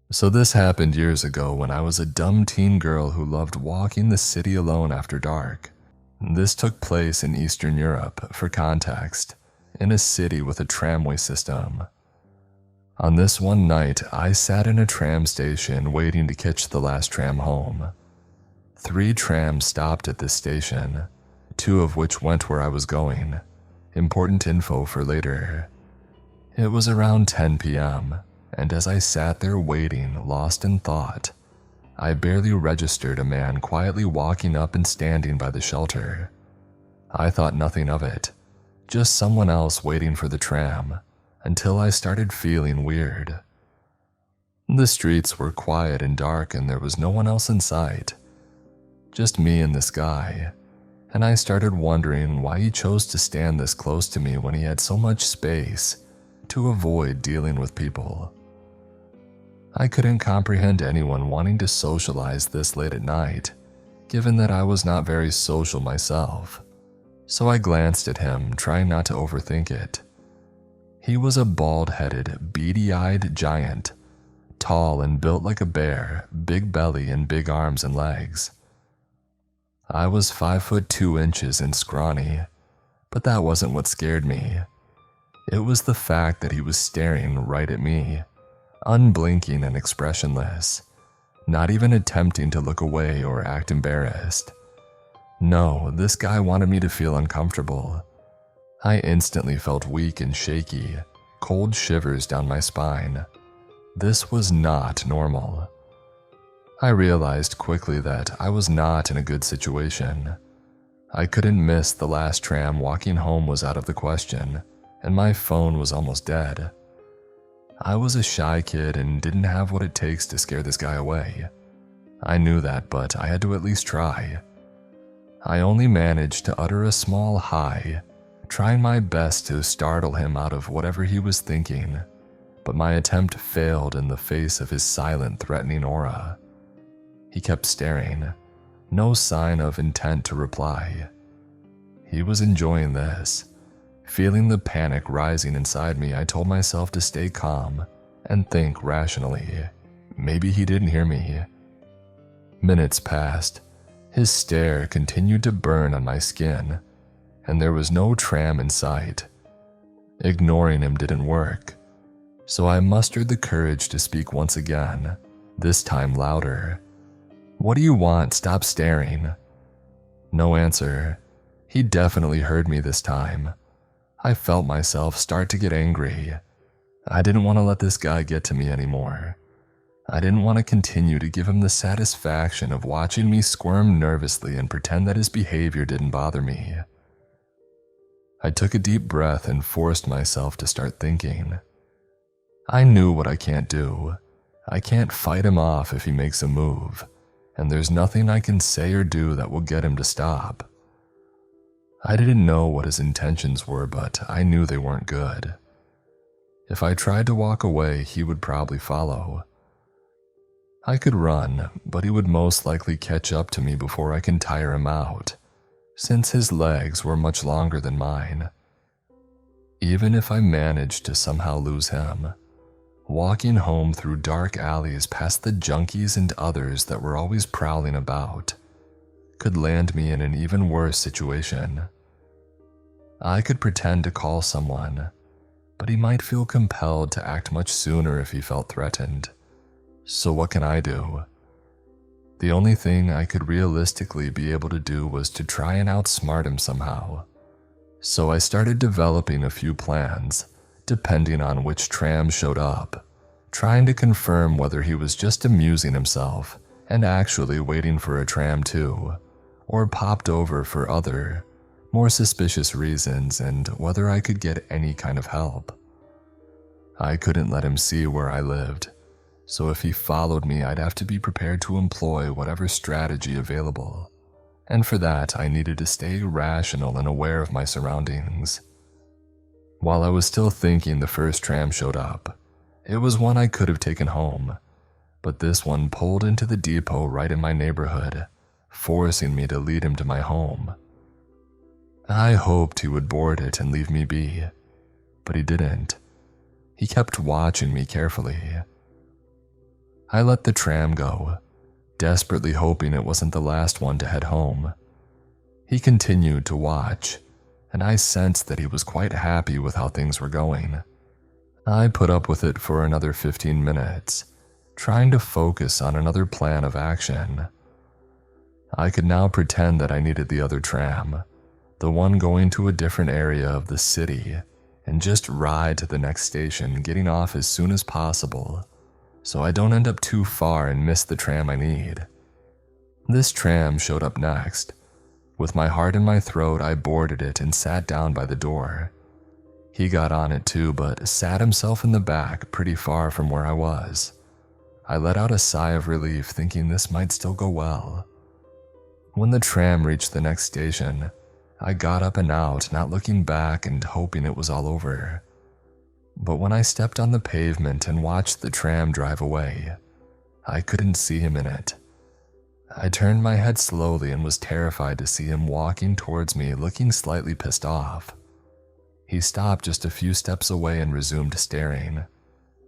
So this happened years ago when I was a dumb teen girl who loved walking the city alone after dark. This took place in Eastern Europe, for context, in a city with a tramway system. On this one night, I sat in a tram station waiting to catch the last tram home. 3 trams stopped at this station, 2 of which went where I was going. Important info for later. It was around 10 p.m., and as I sat there waiting, lost in thought, I barely registered a man quietly walking up and standing by the shelter. I thought nothing of it, just someone else waiting for the tram, until I started feeling weird. The streets were quiet and dark and there was no one else in sight. Just me and this guy, and I started wondering why he chose to stand this close to me when he had so much space to avoid dealing with people. I couldn't comprehend anyone wanting to socialize this late at night, given that I was not very social myself, so I glanced at him, trying not to overthink it. He was a bald-headed, beady-eyed giant, tall and built like a bear, big belly and big arms and legs. I was 5'2" and scrawny, but that wasn't what scared me. It was the fact that he was staring right at me, unblinking and expressionless, not even attempting to look away or act embarrassed. No, this guy wanted me to feel uncomfortable. I instantly felt weak and shaky, cold shivers down my spine. This was not normal. I realized quickly that I was not in a good situation. I couldn't miss the last tram. Walking home was out of the question, and my phone was almost dead. I was a shy kid and didn't have what it takes to scare this guy away. I knew that, but I had to at least try. I only managed to utter a small hi, trying my best to startle him out of whatever he was thinking, but my attempt failed in the face of his silent, threatening aura. He kept staring, no sign of intent to reply. He was enjoying this. Feeling the panic rising inside me, I told myself to stay calm and think rationally. Maybe he didn't hear me. Minutes passed. His stare continued to burn on my skin, and there was no tram in sight. Ignoring him didn't work, so I mustered the courage to speak once again, this time louder. "What do you want? Stop staring." No answer. He definitely heard me this time. I felt myself start to get angry. I didn't want to let this guy get to me anymore. I didn't want to continue to give him the satisfaction of watching me squirm nervously and pretend that his behavior didn't bother me. I took a deep breath and forced myself to start thinking. I knew what I can't do. I can't fight him off if he makes a move, and there's nothing I can say or do that will get him to stop. I didn't know what his intentions were, but I knew they weren't good. If I tried to walk away, he would probably follow. I could run, but he would most likely catch up to me before I can tire him out, since his legs were much longer than mine. Even if I managed to somehow lose him, walking home through dark alleys past the junkies and others that were always prowling about could land me in an even worse situation. I could pretend to call someone, but he might feel compelled to act much sooner if he felt threatened. So what can I do? The only thing I could realistically be able to do was to try and outsmart him somehow. So I started developing a few plans, depending on which tram showed up, trying to confirm whether he was just amusing himself and actually waiting for a tram too, or popped over for other, more suspicious reasons, and whether I could get any kind of help. I couldn't let him see where I lived, so if he followed me, I'd have to be prepared to employ whatever strategy available, and for that I needed to stay rational and aware of my surroundings. While I was still thinking, the first tram showed up. It was one I could have taken home, but this one pulled into the depot right in my neighborhood, forcing me to lead him to my home. I hoped he would board it and leave me be, but he didn't. He kept watching me carefully. I let the tram go, desperately hoping it wasn't the last one to head home. He continued to watch, and I sensed that he was quite happy with how things were going. I put up with it for another 15 minutes, trying to focus on another plan of action. I could now pretend that I needed the other tram, the one going to a different area of the city, and just ride to the next station, getting off as soon as possible, so I don't end up too far and miss the tram I need. This tram showed up next. With my heart in my throat, I boarded it and sat down by the door. He got on it too, but sat himself in the back pretty far from where I was. I let out a sigh of relief, thinking this might still go well. When the tram reached the next station, I got up and out, not looking back and hoping it was all over. But when I stepped on the pavement and watched the tram drive away, I couldn't see him in it. I turned my head slowly and was terrified to see him walking towards me, looking slightly pissed off. He stopped just a few steps away and resumed staring,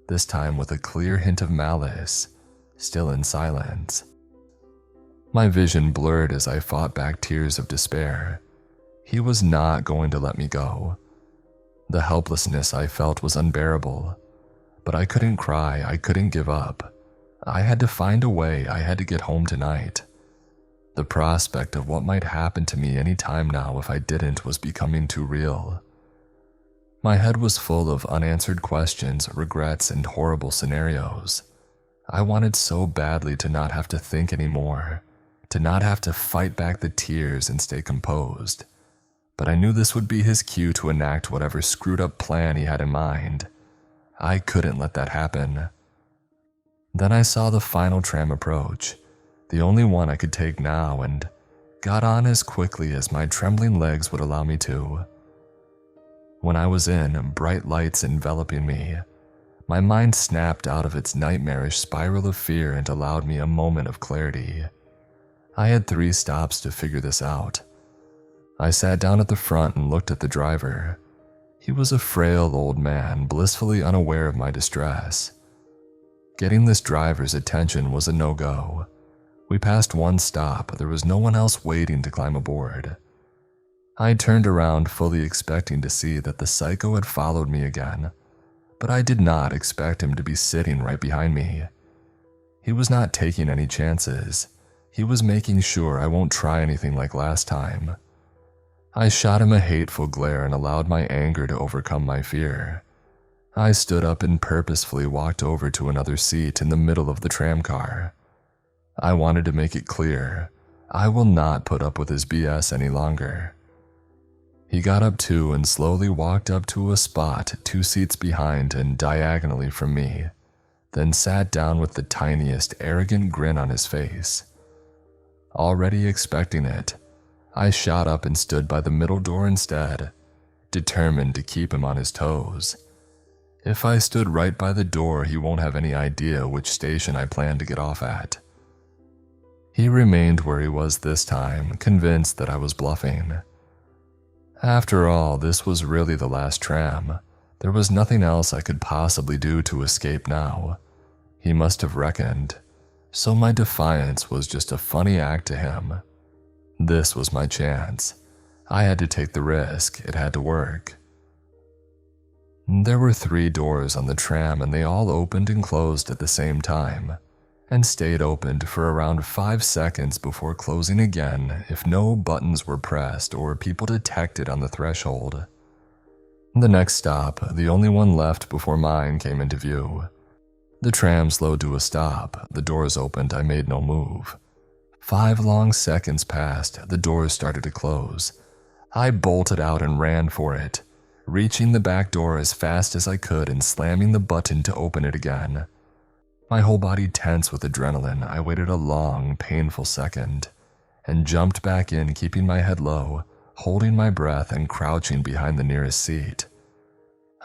this time with a clear hint of malice, still in silence. My vision blurred as I fought back tears of despair. He was not going to let me go. The helplessness I felt was unbearable, but I couldn't cry, I couldn't give up. I had to find a way, I had to get home tonight. The prospect of what might happen to me any time now if I didn't was becoming too real. My head was full of unanswered questions, regrets, and horrible scenarios. I wanted so badly to not have to think anymore, to not have to fight back the tears and stay composed. But I knew this would be his cue to enact whatever screwed up plan he had in mind. I couldn't let that happen. Then I saw the final tram approach, the only one I could take now, and got on as quickly as my trembling legs would allow me to. When I was in, bright lights enveloping me, my mind snapped out of its nightmarish spiral of fear and allowed me a moment of clarity. I had 3 stops to figure this out. I sat down at the front and looked at the driver. He was a frail old man, blissfully unaware of my distress. Getting this driver's attention was a no-go. We passed one stop, there was no one else waiting to climb aboard. I turned around fully expecting to see that the psycho had followed me again, but I did not expect him to be sitting right behind me. He was not taking any chances. He was making sure I won't try anything like last time. I shot him a hateful glare and allowed my anger to overcome my fear. I stood up and purposefully walked over to another seat in the middle of the tram car. I wanted to make it clear, I will not put up with his BS any longer. He got up too and slowly walked up to a spot 2 seats behind and diagonally from me, then sat down with the tiniest, arrogant grin on his face. Already expecting it, I shot up and stood by the middle door instead, determined to keep him on his toes. If I stood right by the door, he won't have any idea which station I plan to get off at. He remained where he was this time, convinced that I was bluffing. After all, this was really the last tram. There was nothing else I could possibly do to escape now. He must have reckoned. So my defiance was just a funny act to him. This was my chance. I had to take the risk. It had to work. There were 3 doors on the tram and they all opened and closed at the same time, and stayed opened for around 5 seconds before closing again if no buttons were pressed or people detected on the threshold. The next stop, the only one left before mine, came into view. The tram slowed to a stop, the doors opened, I made no move. 5 long seconds passed, the doors started to close. I bolted out and ran for it, reaching the back door as fast as I could and slamming the button to open it again. My whole body tense with adrenaline, I waited a long, painful second, and jumped back in, keeping my head low, holding my breath and crouching behind the nearest seat.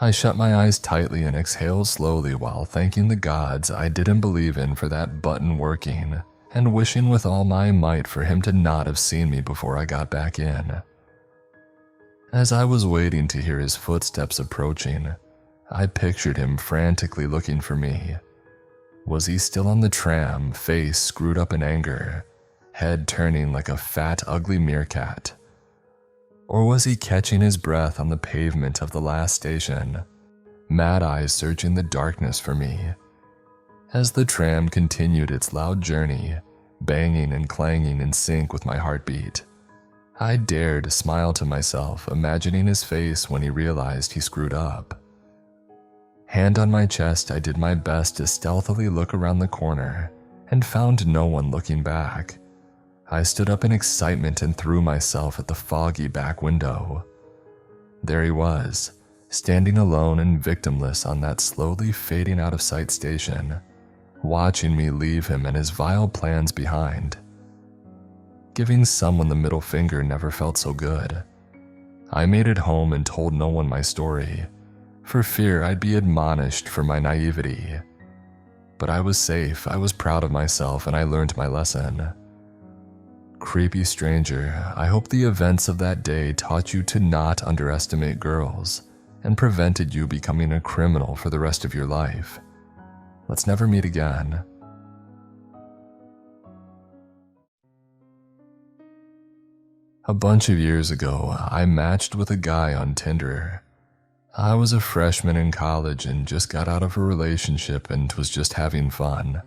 I shut my eyes tightly and exhaled slowly while thanking the gods I didn't believe in for that button working, and wishing with all my might for him to not have seen me before I got back in. As I was waiting to hear his footsteps approaching, I pictured him frantically looking for me. Was he still on the tram, face screwed up in anger, head turning like a fat, ugly meerkat? Or was he catching his breath on the pavement of the last station, mad eyes searching the darkness for me? As the tram continued its loud journey, banging and clanging in sync with my heartbeat, I dared smile to myself, imagining his face when he realized he screwed up. Hand on my chest, I did my best to stealthily look around the corner and found no one looking back. I stood up in excitement and threw myself at the foggy back window. There he was, standing alone and victimless on that slowly fading out of sight station, watching me leave him and his vile plans behind. Giving someone the middle finger never felt so good. I made it home and told no one my story, for fear I'd be admonished for my naivety. But I was safe, I was proud of myself, and I learned my lesson. Creepy stranger, I hope the events of that day taught you to not underestimate girls and prevented you becoming a criminal for the rest of your life. Let's never meet again. A bunch of years ago, I matched with a guy on Tinder. I was a freshman in college and just got out of a relationship and was just having fun.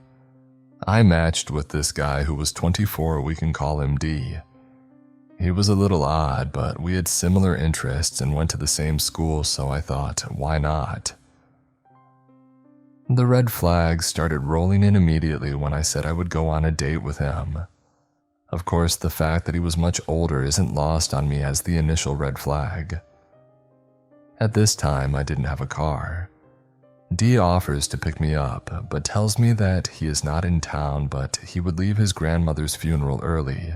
I matched with this guy who was 24, we can call him D. He was a little odd, but we had similar interests and went to the same school, so I thought, why not? The red flags started rolling in immediately when I said I would go on a date with him. Of course, the fact that he was much older isn't lost on me as the initial red flag. At this time, I didn't have a car. D offers to pick me up, but tells me that he is not in town, but he would leave his grandmother's funeral early,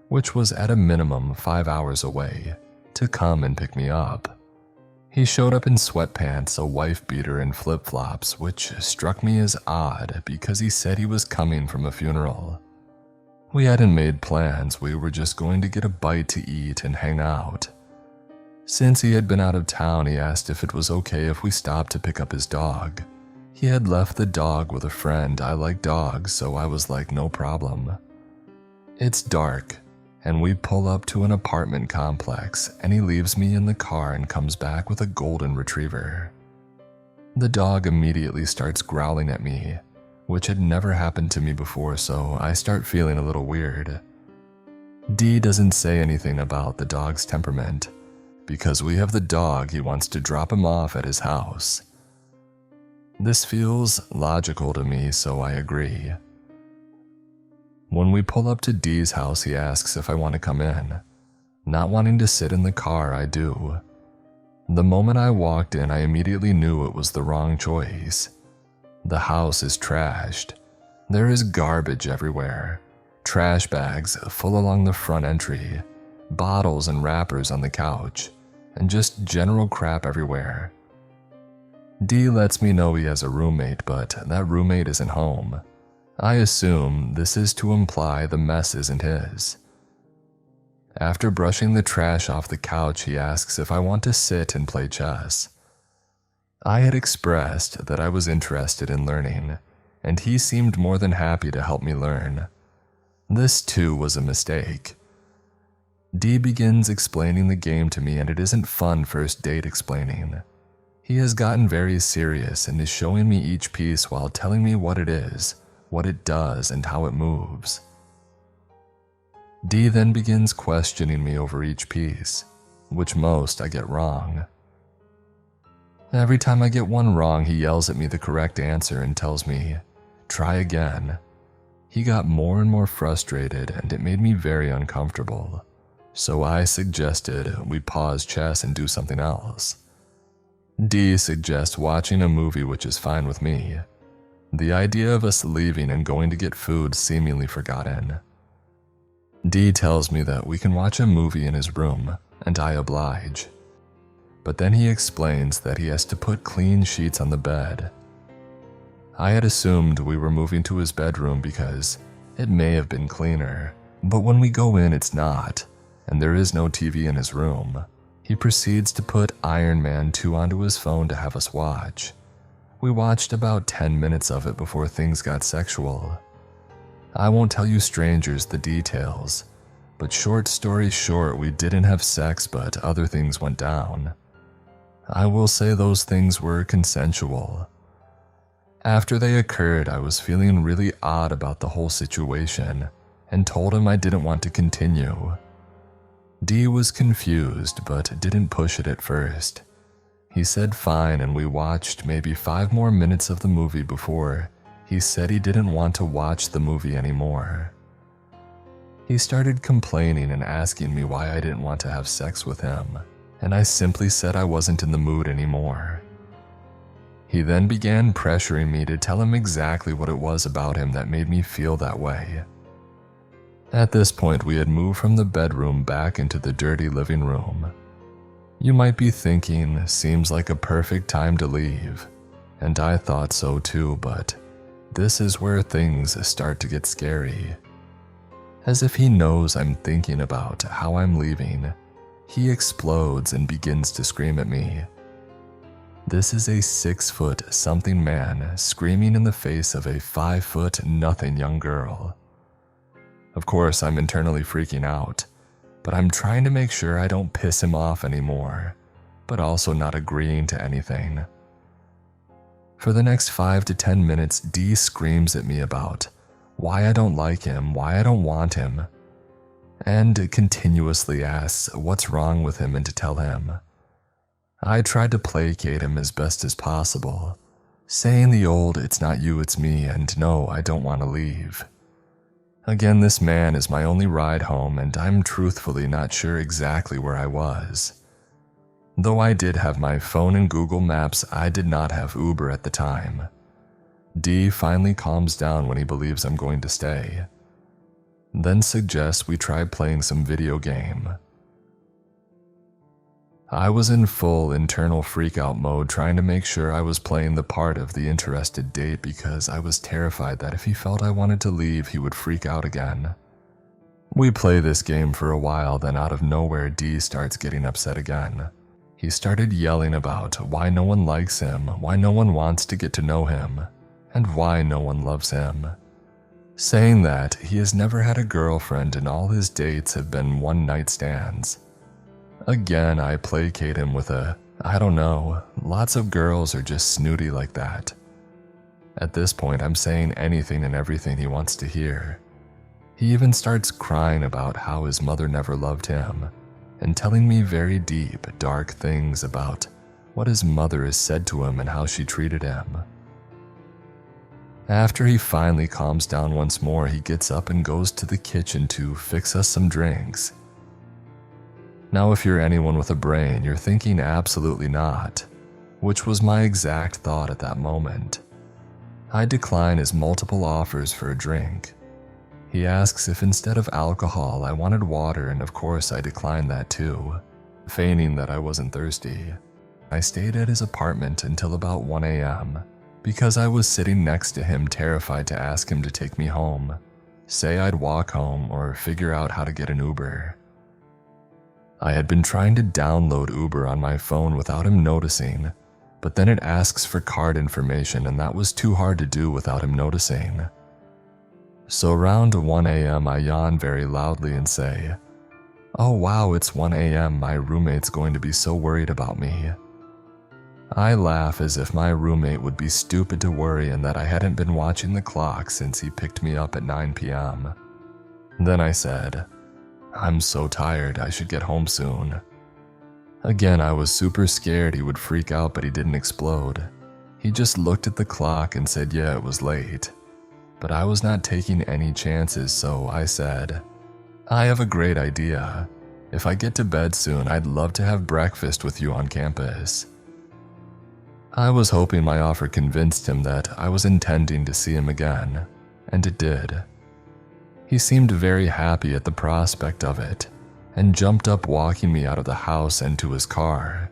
which was at a minimum 5 hours away, to come and pick me up. He showed up in sweatpants, a wife beater, and flip-flops, which struck me as odd because he said he was coming from a funeral. We hadn't made plans, we were just going to get a bite to eat and hang out. Since he had been out of town, he asked if it was okay if we stopped to pick up his dog. He had left the dog with a friend. I like dogs, so I was like, no problem. It's dark, and we pull up to an apartment complex, and he leaves me in the car and comes back with a golden retriever. The dog immediately starts growling at me, which had never happened to me before, so I start feeling a little weird. D doesn't say anything about the dog's temperament, because we have the dog, he wants to drop him off at his house. This feels logical to me, so I agree. When we pull up to D's house, he asks if I want to come in. Not wanting to sit in the car, I do. The moment I walked in, I immediately knew it was the wrong choice. The house is trashed. There is garbage everywhere. Trash bags full along the front entry, bottles and wrappers on the couch, and just general crap everywhere. D lets me know he has a roommate, but that roommate isn't home. I assume this is to imply the mess isn't his. After brushing the trash off the couch, he asks if I want to sit and play chess. I had expressed that I was interested in learning, and he seemed more than happy to help me learn. This too was a mistake. D begins explaining the game to me, and it isn't fun first date explaining. He has gotten very serious and is showing me each piece while telling me what it is, what it does, and how it moves. D then begins questioning me over each piece, which most I get wrong. Every time I get one wrong, he yells at me the correct answer and tells me, try again. He got more and more frustrated, and it made me very uncomfortable. So I suggested we pause chess and do something else. D suggests watching a movie, which is fine with me. The idea of us leaving and going to get food seemingly forgotten. D tells me that we can watch a movie in his room, and I oblige. But then he explains that he has to put clean sheets on the bed. I had assumed we were moving to his bedroom because it may have been cleaner, but when we go in it's not, and there is no TV in his room. He proceeds to put Iron Man 2 onto his phone to have us watch. We watched about 10 minutes of it before things got sexual. I won't tell you strangers the details, but short story short, we didn't have sex, but other things went down. I will say those things were consensual. After they occurred, I was feeling really odd about the whole situation and told him I didn't want to continue. D was confused but didn't push it at first. He said fine, and we watched maybe 5 more minutes of the movie before he said he didn't want to watch the movie anymore. He started complaining and asking me why I didn't want to have sex with him, and I simply said I wasn't in the mood anymore. He then began pressuring me to tell him exactly what it was about him that made me feel that way. At this point, we had moved from the bedroom back into the dirty living room. You might be thinking, seems like a perfect time to leave, and I thought so too, but this is where things start to get scary. As if he knows I'm thinking about how I'm leaving, he explodes and begins to scream at me. This is a 6-foot-something man screaming in the face of a 5-foot-nothing young girl. Of course, I'm internally freaking out, but I'm trying to make sure I don't piss him off anymore, but also not agreeing to anything. For the next 5 to 10 minutes, D screams at me about why I don't like him, why I don't want him, and continuously asks what's wrong with him and to tell him. I tried to placate him as best as possible, saying the old "it's not you, it's me," and no, I don't want to leave. Again, this man is my only ride home, and I'm truthfully not sure exactly where I was. Though I did have my phone and Google Maps, I did not have Uber at the time. D finally calms down when he believes I'm going to stay, then suggests we try playing some video game. I was in full internal freakout mode, trying to make sure I was playing the part of the interested date because I was terrified that if he felt I wanted to leave, he would freak out again. We play this game for a while, then out of nowhere, D starts getting upset again. He started yelling about why no one likes him, why no one wants to get to know him, and why no one loves him, saying that he has never had a girlfriend and all his dates have been one-night stands. Again, I placate him with I don't know, lots of girls are just snooty like that. At this point, I'm saying anything and everything he wants to hear. He even starts crying about how his mother never loved him, and telling me very deep, dark things about what his mother has said to him and how she treated him. After he finally calms down once more, he gets up and goes to the kitchen to fix us some drinks. Now, if you're anyone with a brain, you're thinking absolutely not, which was my exact thought at that moment. I decline his multiple offers for a drink. He asks if instead of alcohol I wanted water, and of course I declined that too, feigning that I wasn't thirsty. I stayed at his apartment until about 1 a.m. because I was sitting next to him, terrified to ask him to take me home, say I'd walk home, or figure out how to get an Uber. I had been trying to download Uber on my phone without him noticing, but then it asks for card information, and that was too hard to do without him noticing. So around 1 a.m. I yawn very loudly and say, "Oh wow, it's 1 a.m. My roommate's going to be so worried about me." I laugh as if my roommate would be stupid to worry and that I hadn't been watching the clock since he picked me up at 9 p.m. Then I said, "I'm so tired, I should get home soon." Again, I was super scared he would freak out, but he didn't explode. He just looked at the clock and said yeah, it was late. But I was not taking any chances, so I said, "I have a great idea. If I get to bed soon, I'd love to have breakfast with you on campus." I was hoping my offer convinced him that I was intending to see him again, and it did. He seemed very happy at the prospect of it, and jumped up, walking me out of the house and to his car.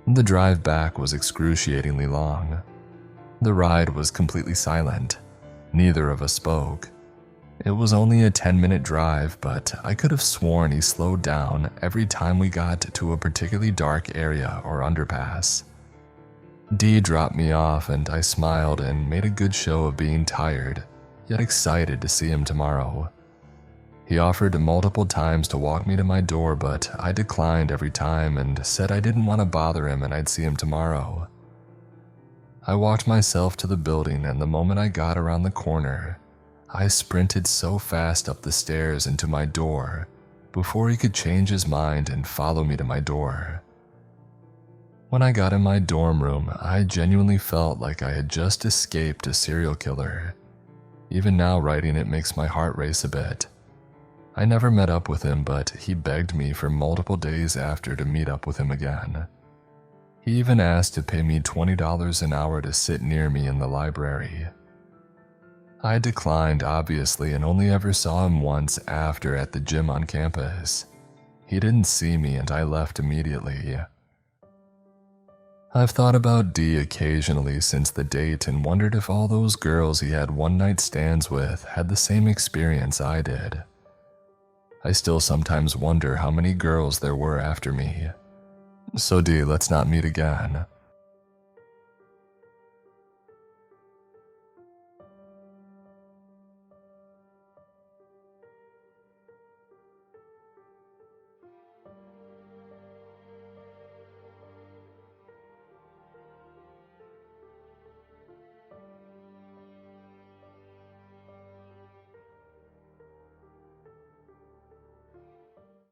The drive back was excruciatingly long. The ride was completely silent. Neither of us spoke. It was only a 10-minute drive, but I could have sworn he slowed down every time we got to a particularly dark area or underpass. D dropped me off and I smiled and made a good show of being tired, yet excited to see him tomorrow. He offered multiple times to walk me to my door, but I declined every time and said I didn't want to bother him and I'd see him tomorrow. I walked myself to the building, and the moment I got around the corner, I sprinted so fast up the stairs and to my door before he could change his mind and follow me to my door. When I got in my dorm room, I genuinely felt like I had just escaped a serial killer. Even now, writing it makes my heart race a bit. I never met up with him, but he begged me for multiple days after to meet up with him again. He even asked to pay me $20 an hour to sit near me in the library. I declined, obviously, and only ever saw him once after at the gym on campus. He didn't see me and I left immediately. I've thought about D occasionally since the date and wondered if all those girls he had one-night stands with had the same experience I did. I still sometimes wonder how many girls there were after me. So D, let's not meet again.